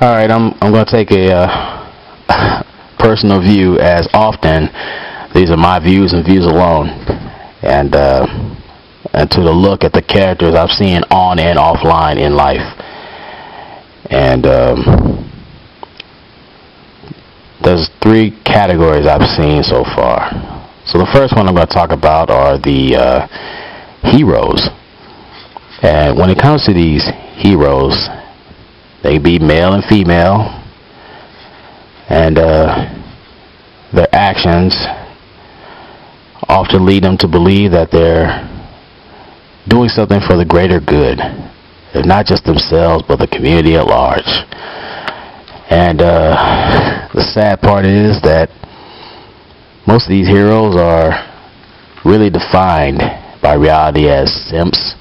All right, I'm going to take a personal view. As often, these are my views and views alone, and to the look at the characters I've seen on and offline in life, and there's three categories I've seen so far. So the first one I'm going to talk about are the heroes, and when it comes to these heroes, they be male and female, and their actions often lead them to believe that they're doing something for the greater good, if not just themselves but the community at large. And the sad part is that most of these heroes are really defined by reality as simps,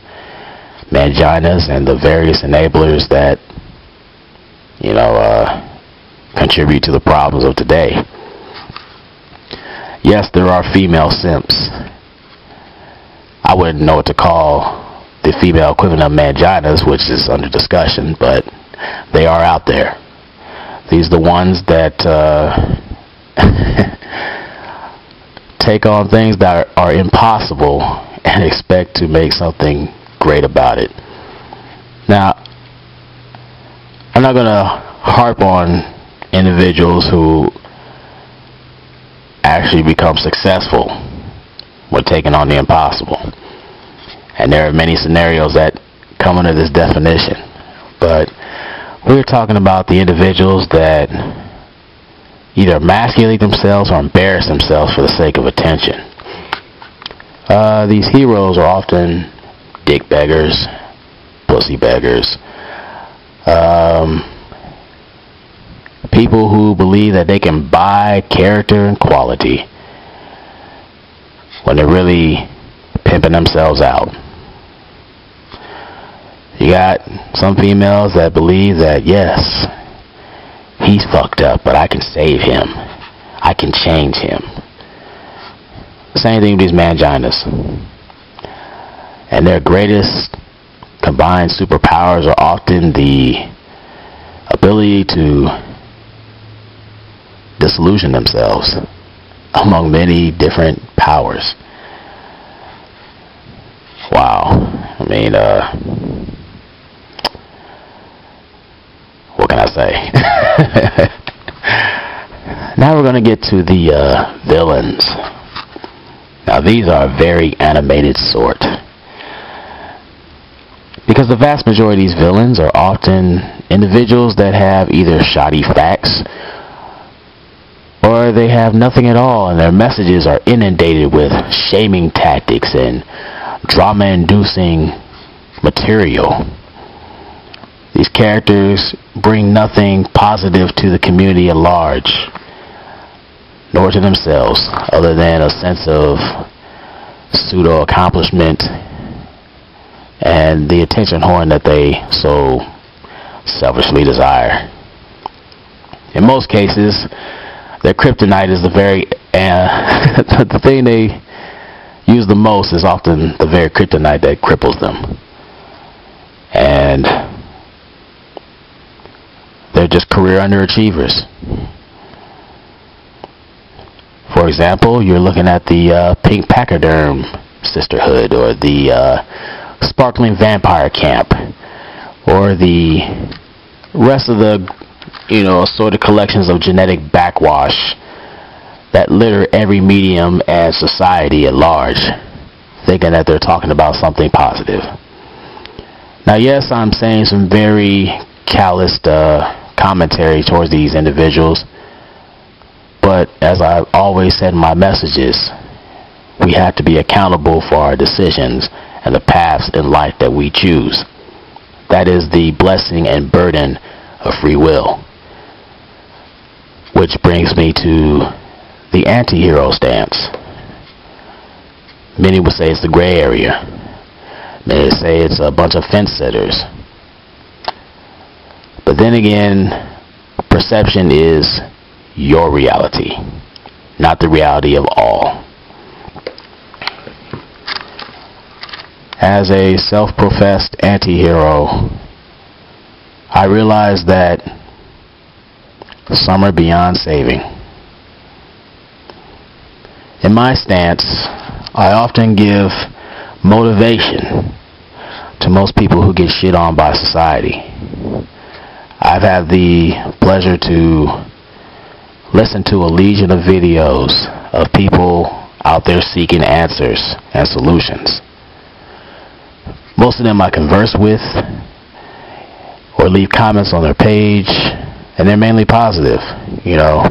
manginas, and the various enablers that contribute to the problems of today. Yes, there are female simps. I wouldn't know what to call the female equivalent of manginas, which is under discussion, but they are out there. These are the ones that take on things that are impossible and expect to make something great about it. Now, I'm not going to harp on individuals who actually become successful when taking on the impossible. And there are many scenarios that come under this definition. But we're talking about the individuals that either emasculate themselves or embarrass themselves for the sake of attention. These heroes are often dick beggars, pussy beggars, people who believe that they can buy character and quality when they're really pimping themselves out. You got some females that believe that, yes, he's fucked up, but I can save him. I can change him. Same thing with these manginas. And their greatest combined superpowers are often the ability to disillusion themselves among many different powers. Wow. I mean, what can I say? Now we're going to get to the villains. Now these are a very animated sort, because the vast majority of these villains are often individuals that have either shoddy facts or they have nothing at all, and their messages are inundated with shaming tactics and drama-inducing material. These characters bring nothing positive to the community at large, nor to themselves, other than a sense of pseudo-accomplishment and the attention whoring that they so selfishly desire. In most cases, their kryptonite is the very the thing they use the most is often the very kryptonite that cripples them, and they're just career underachievers. For example, you're looking at the Pink Pachyderm Sisterhood, or the Sparkling Vampire Camp, or the rest of the assorted collections of genetic backwash that litter every medium and society at large, thinking that they're talking about something positive. Now, yes, I'm saying some very calloused commentary towards these individuals, but as I've always said in my messages, we have to be accountable for our decisions and the paths in life that we choose. That is the blessing and burden of free will. Which brings me to the anti-hero stance. Many would say it's the gray area. Many would say it's a bunch of fence sitters. But then again, perception is your reality, not the reality of all. As a self-professed anti-hero, I realize that some are beyond saving. In my stance, I often give motivation to most people who get shit on by society. I've had the pleasure to listen to a legion of videos of people out there seeking answers and solutions. Most of them I converse with or leave comments on their page, and they're mainly positive. You know,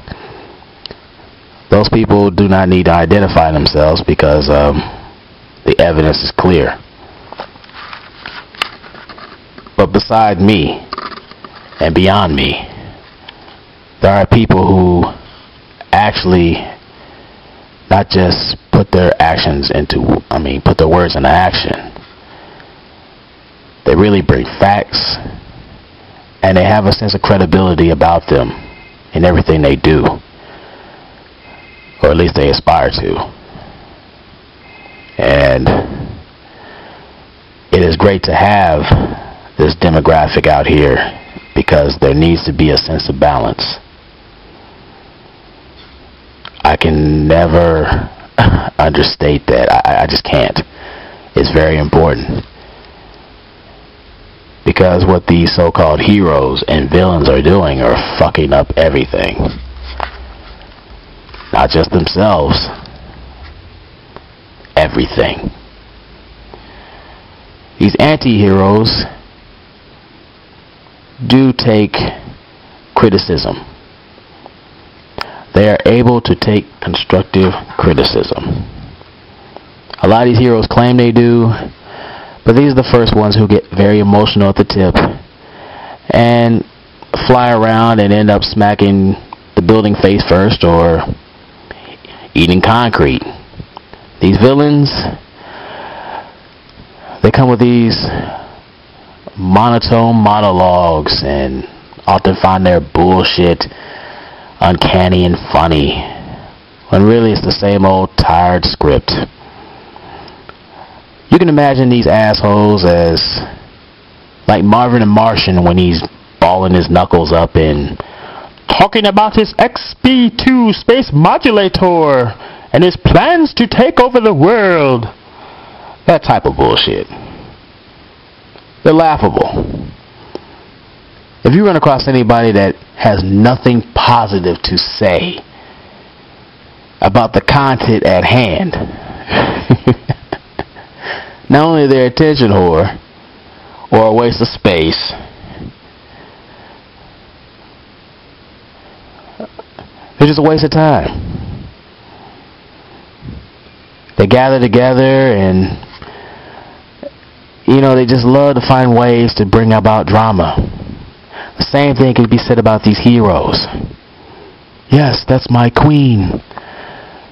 those people do not need to identify themselves because the evidence is clear. But beside me and beyond me, there are people who actually not just put their words into action. They really bring facts, and they have a sense of credibility about them in everything they do, or at least they aspire to. And it is great to have this demographic out here because there needs to be a sense of balance. I can never understate that. I just can't. It's very important. Because what these so-called heroes and villains are doing are fucking up everything. Not just themselves. Everything. These anti-heroes do take criticism. They are able to take constructive criticism. A lot of these heroes claim they do, but these are the first ones who get very emotional at the tip and fly around and end up smacking the building face first or eating concrete. These villains, they come with these monotone monologues and often find their bullshit uncanny and funny, when really it's the same old tired script. You can imagine these assholes as like Marvin the Martian when he's balling his knuckles up and talking about his XB2 space modulator and his plans to take over the world. That type of bullshit. They're laughable. If you run across anybody that has nothing positive to say about the content at hand, not only their attention whore or a waste of space, they're just a waste of time. They gather together and, they just love to find ways to bring about drama. The same thing can be said about these heroes. Yes, that's my queen.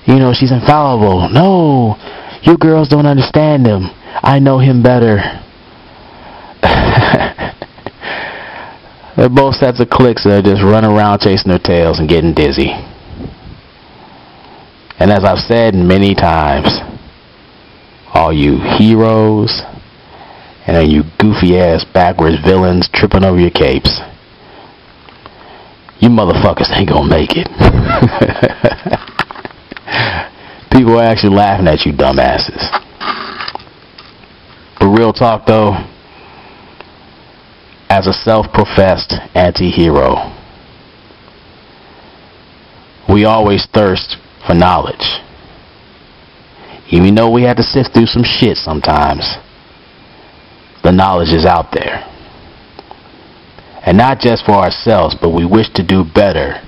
She's infallible. No, you girls don't understand him. I know him better. They're both sets of cliques that just run around chasing their tails and getting dizzy. And as I've said many times, all you heroes and all you goofy ass backwards villains tripping over your capes, you motherfuckers ain't gonna make it. People are actually laughing at you dumbasses. But real talk though, as a self-professed anti-hero, we always thirst for knowledge. Even though we have to sift through some shit sometimes, the knowledge is out there. And not just for ourselves, but we wish to do better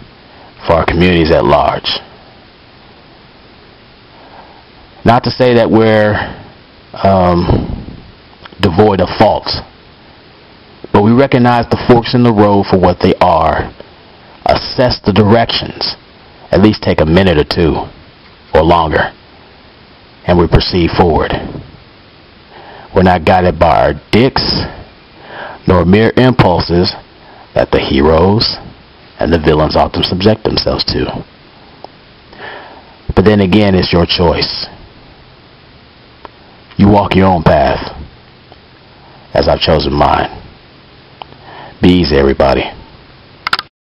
for our communities at large. Not to say that we're devoid of faults, but we recognize the forks in the road for what they are, assess the directions, at least take a minute or two or longer, and we proceed forward. We're not guided by our dicks nor mere impulses that the heroes and the villains often subject themselves to. But then again, it's your choice. You walk your own path, as I've chosen mine. Be easy, everybody.